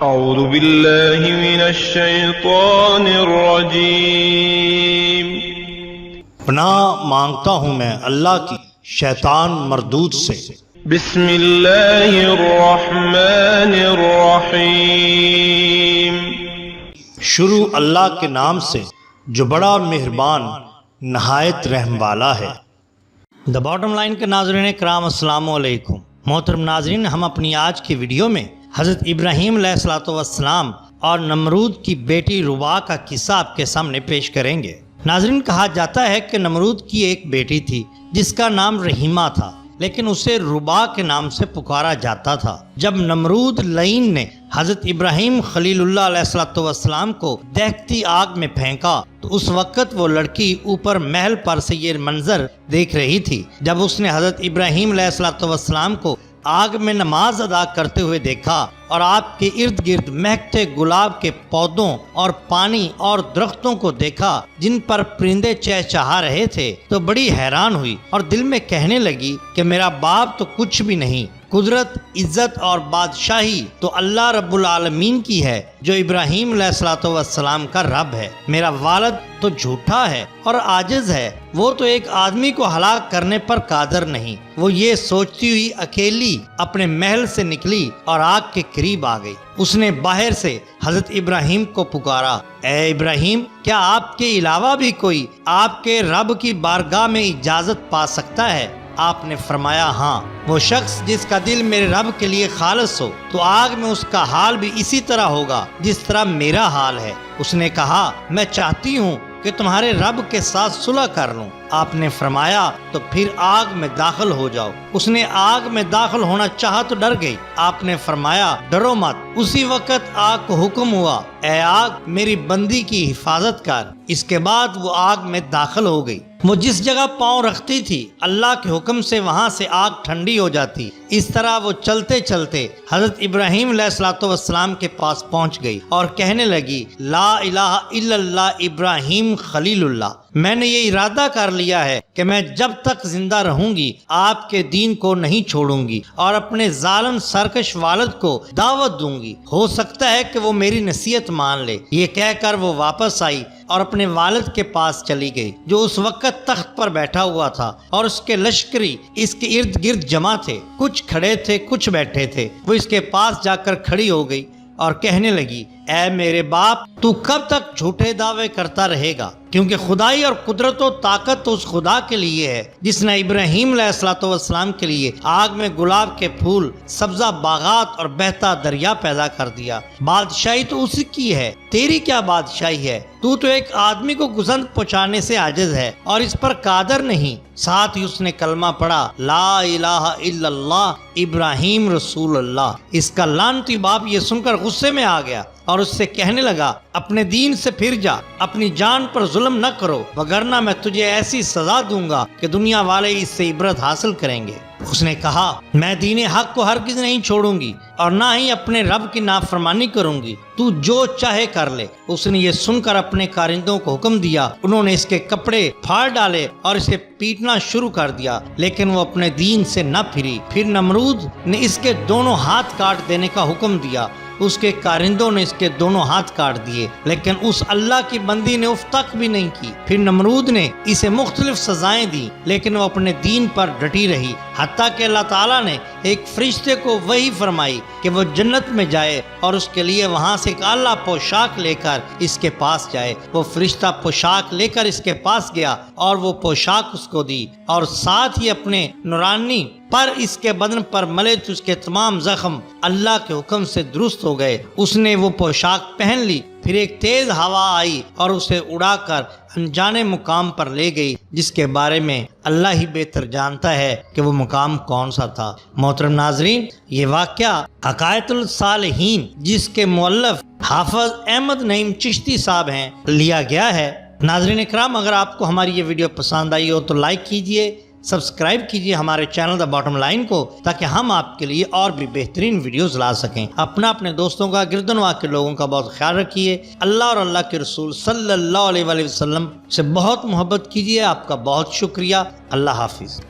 اعوذ باللہ من الشیطان الرجیم۔ پناہ مانگتا ہوں میں اللہ کی شیطان مردود سے۔ بسم اللہ الرحمن الرحیم۔ شروع اللہ کے نام سے جو بڑا مہربان نہایت رحم والا ہے۔ دا باٹم لائن کے ناظرین کرام السلام علیکم۔ محترم ناظرین، ہم اپنی آج کی ویڈیو میں حضرت ابراہیم علیہ السلام اور نمرود کی بیٹی ربا کا قصہ آپ کے سامنے پیش کریں گے۔ ناظرین، کہا جاتا ہے کہ نمرود کی ایک بیٹی تھی جس کا نام رحیمہ تھا، لیکن اسے ربا کے نام سے پکارا جاتا تھا۔ جب نمرود لعین نے حضرت ابراہیم خلیل اللہ علیہ السلام کو دہتی آگ میں پھینکا تو اس وقت وہ لڑکی اوپر محل پر سے یہ منظر دیکھ رہی تھی۔ جب اس نے حضرت ابراہیم علیہ السلام کو آگ میں نماز ادا کرتے ہوئے دیکھا اور آپ کے ارد گرد مہکتے گلاب کے پودوں اور پانی اور درختوں کو دیکھا جن پر پرندے چہچہا رہے تھے تو بڑی حیران ہوئی اور دل میں کہنے لگی کہ میرا باپ تو کچھ بھی نہیں، قدرت، عزت اور بادشاہی تو اللہ رب العالمین کی ہے جو ابراہیم علیہ السلام کا رب ہے۔ میرا والد تو جھوٹا ہے اور عاجز ہے، وہ تو ایک آدمی کو ہلاک کرنے پر قادر نہیں۔ وہ یہ سوچتی ہوئی اکیلی اپنے محل سے نکلی اور آگ کے قریب آ گئی۔ اس نے باہر سے حضرت ابراہیم کو پکارا، اے ابراہیم، کیا آپ کے علاوہ بھی کوئی آپ کے رب کی بارگاہ میں اجازت پا سکتا ہے؟ آپ نے فرمایا، ہاں، وہ شخص جس کا دل میرے رب کے لیے خالص ہو تو آگ میں اس کا حال بھی اسی طرح ہوگا جس طرح میرا حال ہے۔ اس نے کہا، میں چاہتی ہوں کہ تمہارے رب کے ساتھ صلح کر لوں۔ آپ نے فرمایا، تو پھر آگ میں داخل ہو جاؤ۔ اس نے آگ میں داخل ہونا چاہا تو ڈر گئی۔ آپ نے فرمایا، ڈرو مت۔ اسی وقت آگ کو حکم ہوا، اے آگ، میری بندی کی حفاظت کر۔ اس کے بعد وہ آگ میں داخل ہو گئی۔ وہ جس جگہ پاؤں رکھتی تھی اللہ کے حکم سے وہاں سے آگ ٹھنڈی ہو جاتی۔ اس طرح وہ چلتے چلتے حضرت ابراہیم علیہ السلام کے پاس پہنچ گئی اور کہنے لگی، لا الہ الا اللہ ابراہیم خلیل اللہ، میں نے یہ ارادہ کر لیا ہے کہ میں جب تک زندہ رہوں گی آپ کے دین کو نہیں چھوڑوں گی اور اپنے ظالم سرکش والد کو دعوت دوں گی، ہو سکتا ہے کہ وہ میری نصیحت مان لے۔ یہ کہہ کر وہ واپس آئی اور اپنے والد کے پاس چلی گئی جو اس وقت تخت پر بیٹھا ہوا تھا اور اس کے لشکری اس کے ارد گرد جمع تھے، کچھ کھڑے تھے کچھ بیٹھے تھے۔ وہ اس کے پاس جا کر کھڑی ہو گئی اور کہنے لگی، اے میرے باپ، تو کب تک جھوٹے دعوے کرتا رہے گا؟ کیونکہ خدائی اور قدرت و طاقت تو اس خدا کے لیے ہے جس نے ابراہیم علیہ السلام کے لیے آگ میں گلاب کے پھول، سبزہ باغات اور بہتا دریا پیدا کر دیا۔ بادشاہی تو اسی کی ہے، تیری کیا بادشاہی ہے؟ تو ایک آدمی کو گزند پہنچانے سے عاجز ہے اور اس پر قادر نہیں۔ ساتھ ہی اس نے کلمہ پڑھا، لا الہ الا اللہ ابراہیم رسول اللہ۔ اس کا لعنتی باپ یہ سن کر غصے میں آ گیا اور اس سے کہنے لگا، اپنے دین سے پھر جا، اپنی جان پر ظلم نہ کرو، وگرنہ میں تجھے ایسی سزا دوں گا کہ دنیا والے اس سے عبرت حاصل کریں گے۔ اس نے کہا، میں دین حق کو ہرگز نہیں چھوڑوں گی اور نہ ہی اپنے رب کی نافرمانی کروں گی، تو جو چاہے کر لے۔ اس نے یہ سن کر اپنے کارندوں کو حکم دیا، انہوں نے اس کے کپڑے پھاڑ ڈالے اور اسے پیٹنا شروع کر دیا، لیکن وہ اپنے دین سے نہ پھری۔ پھر نمرود نے اس کے دونوں ہاتھ کاٹ دینے کا حکم دیا۔ اس کے کارندوں نے اس کے دونوں ہاتھ کاٹ دیے، لیکن اس اللہ کی بندی نے اف تک بھی نہیں کی۔ پھر نمرود نے اسے مختلف سزائیں دی، لیکن وہ اپنے دین پر ڈٹی رہی، حتیٰ کہ اللہ تعالیٰ نے ایک فرشتے کو وحی فرمائی کہ وہ جنت میں جائے اور اس کے لیے وہاں سے ایک اعلیٰ پوشاک لے کر اس کے پاس جائے۔ وہ فرشتہ پوشاک لے کر اس کے پاس گیا اور وہ پوشاک اس کو دی اور ساتھ ہی اپنے نورانی پر اس کے بدن پر ملے تو اس کے تمام زخم اللہ کے حکم سے درست ہو گئے۔ اس نے وہ پوشاک پہن لی۔ پھر ایک تیز ہوا آئی اور اسے اڑا کر انجانے مقام پر لے گئی جس کے بارے میں اللہ ہی بہتر جانتا ہے کہ وہ مقام کون سا تھا۔ محترم ناظرین، یہ واقعہ عقائد الصالحین جس کے مؤلف حافظ احمد نعیم چشتی صاحب ہیں لیا گیا ہے۔ ناظرین اکرام، اگر آپ کو ہماری یہ ویڈیو پسند آئی ہو تو لائک کیجئے، سبسکرائب کیجئے ہمارے چینل دا باٹم لائن کو، تاکہ ہم آپ کے لیے اور بھی بہترین ویڈیوز لا سکیں۔ اپنے دوستوں کا، گرد و نواح کے لوگوں کا بہت خیال رکھیے۔ اللہ اور اللہ کے رسول صلی اللہ علیہ وسلم سے بہت محبت کیجئے۔ آپ کا بہت شکریہ۔ اللہ حافظ۔